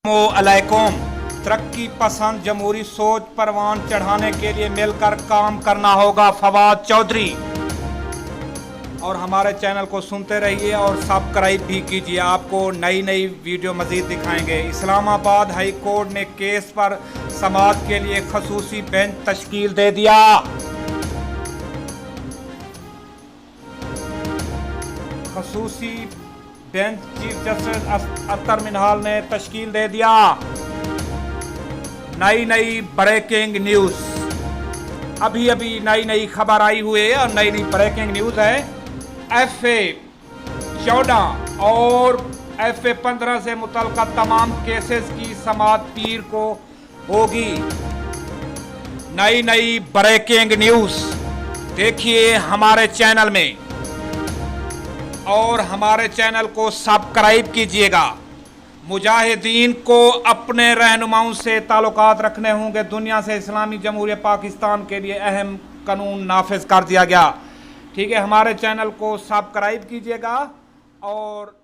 अलैकुम। तरक्की पसंद जमहूरी सोच परवान चढ़ाने के लिए मिलकर काम करना होगा। फवाद चौधरी। और हमारे चैनल को सुनते रहिए और सब्सक्राइब भी कीजिए, आपको नई नई वीडियो मजीद दिखाएंगे। इस्लामाबाद हाई कोर्ट ने केस पर समाअत के लिए खसूसी बेंच तश्कील दे दिया। खसूसी bench chief justice Akhtar Minhal ने तश्कील दे दिया। नई ब्रेकिंग न्यूज, अभी नई खबर आई हुई है और नई ब्रेकिंग न्यूज है। FA 14 और FA 15 से मुतल्लिका तमाम केसेस की समाअत पीर को होगी। नई ब्रेकिंग न्यूज देखिए हमारे चैनल में और हमारे चैनल को सब्सक्राइब कीजिएगा। मुजाहिदीन को अपने रहनुमाओं से ताल्लुकात रखने होंगे। दुनिया से इस्लामी जमहूरियत पाकिस्तान के लिए अहम कानून नाफिज कर दिया गया। ठीक है, हमारे चैनल को सब्सक्राइब कीजिएगा और